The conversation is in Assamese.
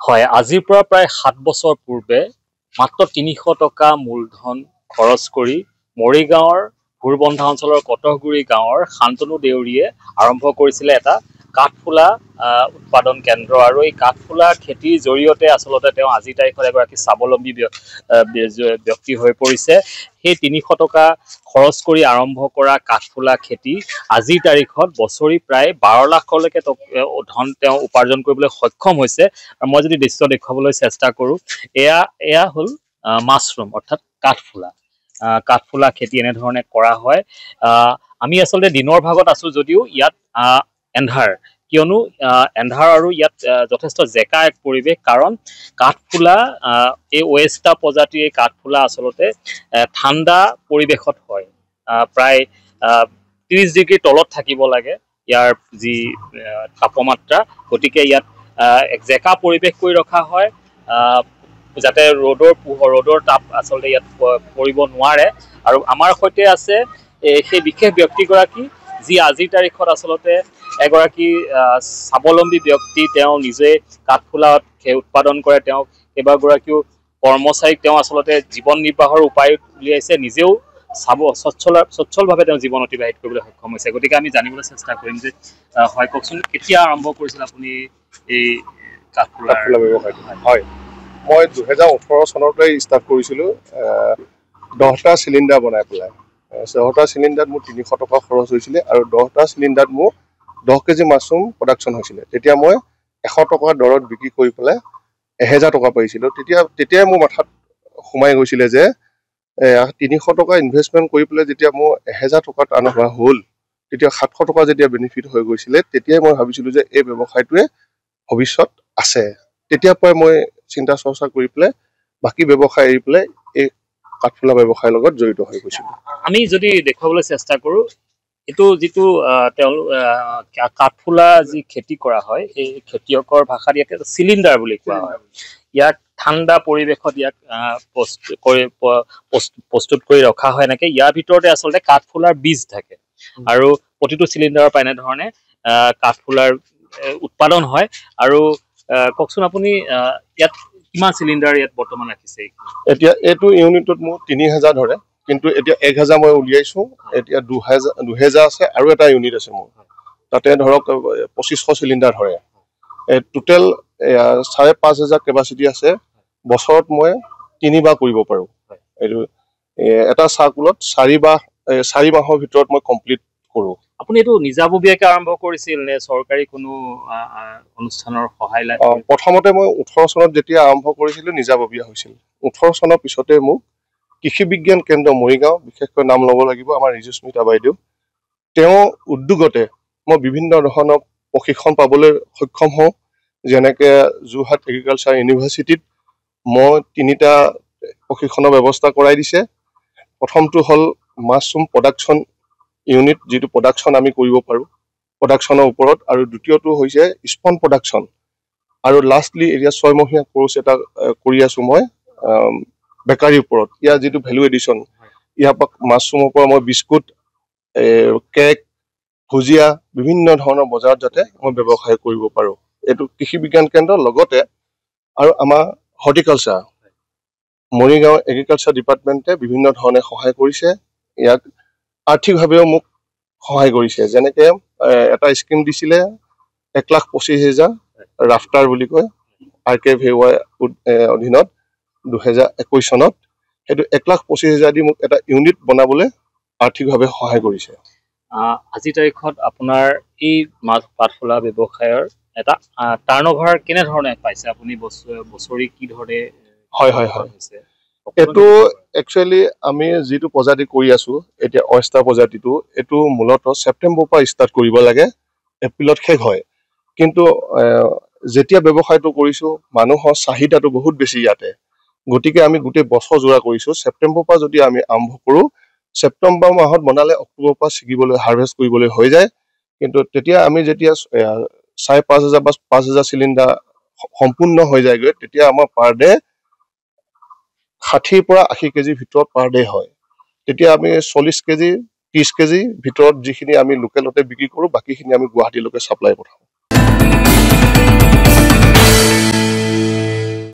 হয়, আজিৰ পৰা প্ৰায় 7 বছৰ পূৰ্বে মাত্ৰ 300 টকা মূলধন খৰচ কৰি মৰিগাঁৱৰ ভোৰবন্ধা অঞ্চলৰ কটহগুৰি গাঁৱৰ শান্তনু দেউৰীয়ে আৰম্ভ কৰিছিলে এটা কাঠফুলা উৎপাদন কেন্দ্ৰ। আৰু এই কাঠফুলা খেতিৰ জৰিয়তে আচলতে তেওঁ আজিৰ তাৰিখত এগৰাকী স্বাৱলম্বী ব্যক্তি হৈ পৰিছে। সেই 300 টকা খৰচ কৰি আৰম্ভ কৰা কাঠফুলা খেতি আজিৰ তাৰিখত বছৰি প্ৰায় 12 লাখলৈকে ধন তেওঁ উপাৰ্জন কৰিবলৈ সক্ষম হৈছে। আৰু মই যদি দৃশ্য দেখুৱাবলৈ চেষ্টা কৰোঁ, এয়া হ'ল মাছৰুম অৰ্থাৎ কাঠফুলা। কাঠফুলা খেতি এনেধৰণে কৰা হয়। আমি আচলতে দিনৰ ভাগত আছোঁ যদিও ইয়াত এন্ধাৰ, কিয়নো এন্ধাৰ আৰু ইয়াত যথেষ্ট জেকা এক পৰিৱেশ। কাৰণ কাঠফুলা এই ৱেষ্টা প্ৰজাতিৰ এই কাঠফুলা আচলতে ঠাণ্ডা পৰিৱেশত হয়। প্ৰায় 30 ডিগ্ৰীৰ তলত থাকিব লাগে ইয়াৰ যি তাপমাত্ৰা। গতিকে ইয়াত এক জেকা পৰিৱেশ কৰি ৰখা হয় যাতে ৰ'দৰ তাপ আচলতে ইয়াত পৰিব নোৱাৰে। আৰু আমাৰ সৈতে আছে সেই বিশেষ ব্যক্তিগৰাকী, যি আজিৰ তাৰিখত আচলতে এগৰাকী স্বাৱলম্বী ব্যক্তি। তেওঁ নিজে কাঠফুলা উৎপাদন কৰে। তেওঁ কেইবাগৰাকীও কৰ্মচাৰীক তেওঁ আচলতে জীৱন নিৰ্বাহৰ উপায় উলিয়াইছে। নিজেও স্বচ্ছলভাৱে তেওঁ জীৱন অতিবাহিত কৰিবলৈ সক্ষম হৈছে। গতিকে আমি জানিবলৈ চেষ্টা কৰিম যে হয়, কওকচোন কেতিয়া আৰম্ভ কৰিছিল আপুনি এই কাঠফুলা ব্যৱসায়টো? হয়, মই 2018 চনতে ষ্টাৰ্ট কৰিছিলোঁ। 10টা চিলিণ্ডাৰ বনাই পেলাই। 10টা চিলিণ্ডাৰত মোৰ 300 টকা খৰচ হৈছিলে আৰু 10টা চিলিণ্ডাৰত মোৰ 10 কেজি মাছৰুম প্ৰডাকশ্যন হৈছিলে। তেতিয়া মই 100 টকা দৰত বিক্ৰী কৰি পেলাই 1000 টকা পাইছিলোঁ। তেতিয়াই মোৰ মাথাত সোমাই গৈছিলে যে 300 টকা ইনভেষ্টমেণ্ট কৰি পেলাই যেতিয়া মোৰ 1000 টকা টাৰ্ণ অভাৰ হ'ল, তেতিয়া 700 টকা যেতিয়া বেনিফিট হৈ গৈছিলে, তেতিয়াই মই ভাবিছিলোঁ যে এই ব্যৱসায়টোৱে ভৱিষ্যত আছে। তেতিয়াৰ পৰাই মই চিন্তা চৰ্চা কৰি পেলাই বাকী ব্যৱসায় এৰি পেলাই এই কাঠফুলা ব্যৱসায়ৰ লগত জড়িত হৈ গৈছিলোঁ। আমি যদি দেখুৱাবলৈ চেষ্টা কৰোঁ, এইটো যিটো কাঠফুলা যি খেতি কৰা হয়, এই খেতিয়কৰ ভাষাত ইয়াক চিলিণ্ডাৰ বুলি কোৱা হয়। ইয়াক ঠাণ্ডা পৰিৱেশত ইয়াক প্ৰস্তুত কৰি ৰখা হয়। এনেকে ইয়াৰ ভিতৰতে আচলতে কাঠফুলাৰ বীজ থাকে আৰু প্ৰতিটো চিলিণ্ডাৰৰ পৰা এনেধৰণে কাঠফুলাৰ উৎপাদন হয়। আৰু কওকচোন আপুনি ইয়াত কিমান চিলিণ্ডাৰ ইয়াত বৰ্তমান ৰাখিছে? এতিয়া এইটো ইউনিটত মোৰ 3000 ধৰে, কিন্তু এতিয়া 1000 মই উলিয়াইছোঁ। এতিয়া 2000 আছে আৰু এটা ইউনিট আছে মোৰ, তাতে ধৰক 2500 চিলিণ্ডাৰ ধৰে। টোটেল 5500 কেপাচিটি আছে। বছৰত মই 3 বাৰ কৰিব পাৰোঁ। এইটো এটা চাৰ্কুলত 4 মাহৰ ভিতৰত মই কমপ্লিট কৰোঁ। আপুনি এইটো নিজাববীয়াকৈ আৰম্ভ কৰিছিল নে চৰকাৰী কোনো অনুষ্ঠানৰ সহায় লৈ? প্ৰথমতে মই 18 চনত যেতিয়া আৰম্ভ কৰিছিলোঁ নিজাববীয়া হৈছিল। 18 চনৰ পিছতে মোক কৃষি বিজ্ঞান কেন্দ্ৰ মৰিগাঁও, বিশেষকৈ নাম ল'ব লাগিব আমাৰ ৰিজুস্মিতা বাইদেউ, তেওঁ উদ্যোগতে মই বিভিন্ন ধৰণৰ প্ৰশিক্ষণ পাবলৈ সক্ষম হওঁ। যেনেকৈ যোৰহাট এগ্ৰিকালচাৰ ইউনিভাৰ্চিটিত মই 3টা প্ৰশিক্ষণৰ ব্যৱস্থা কৰাই দিছে। প্ৰথমটো হ'ল মাছৰুম প্ৰডাকশ্যন ইউনিট, যিটো প্ৰডাকশ্যন আমি কৰিব পাৰোঁ প্ৰডাকশ্যনৰ ওপৰত, আৰু দ্বিতীয়টো হৈছে স্পন প্ৰডাকশ্যন। আৰু লাষ্টলি এতিয়া 6 মহীয়া কোৰ্চ এটা কৰি আছোঁ মই বেকাৰীৰ ওপৰত। ইয়াৰ যিটো ভেলু এডিশ্যন, ইয়াৰ পৰা মাছৰুমৰ পৰা মই বিস্কুট, কেক, ভুজিয়া বিভিন্ন ধৰণৰ বজাৰত যাতে মই ব্যৱসায় কৰিব পাৰোঁ। এইটো কৃষি বিজ্ঞান কেন্দ্ৰৰ লগতে আৰু আমাৰ হৰ্টিকালচাৰ মৰিগাঁও এগ্ৰিকালচাৰ ডিপাৰ্টমেণ্টে বিভিন্ন ধৰণে সহায় কৰিছে। ইয়াক আৰ্থিকভাৱেও মোক সহায় কৰিছে। যেনেকৈ এটা স্কিম দিছিলে 1,25,000 ৰাফটাৰ বুলি কয়, RKVY অধীনত 2021 চনত। সেইটো 1,25,000 দি মোক এটা ইউনিট বনাবলৈ আৰ্থিকভাৱে সহায় কৰিছে। আজিৰ তাৰিখত আপোনাৰ এই কাঠফুলা ব্যৱসায়ৰ এটা টাৰ্ণঅভাৰ কেনেধৰণে পাইছে আপুনি? বছৰি কি ধৰণে? হয়, এইটো একচুৱেলি আমি যিটো প্ৰজাতি কৰি আছোঁ এতিয়া অয়েষ্টাৰ প্ৰজাতিটো, এইটো মূলতঃ ছেপ্টেম্বৰৰ পৰা ষ্টাৰ্ট কৰিব লাগে, এপ্ৰিলত শেষ হয়। কিন্তু যেতিয়া ব্যৱসায়টো কৰিছোঁ মানুহৰ চাহিদাটো বহুত বেছি ইয়াতে, গতিকে আমি গোটেই বছৰ জোৰা কৰিছোঁ। ছেপ্টেম্বৰৰ পৰা যদি আমি আৰম্ভ কৰোঁ, ছেপ্টেম্বৰ মাহত বনালে অক্টোবৰৰ পৰা ছিগিবলৈ হাৰ্ভেষ্ট কৰিবলৈ হৈ যায়। কিন্তু তেতিয়া আমি যেতিয়া 5,500 বা 5,000 চিলিণ্ডাৰ সম্পূৰ্ণ হৈ যায়গৈ, তেতিয়া আমাৰ পাৰ ডে 60 পৰা 80 কেজিৰ ভিতৰত পাৰ ডে হয়। তেতিয়া আমি 40 কেজি 30 কেজি ভিতৰত যিখিনি আমি লোকেলতে বিক্ৰী কৰোঁ, বাকীখিনি আমি গুৱাহাটীলৈকে ছাপ্লাই পঠাওঁ।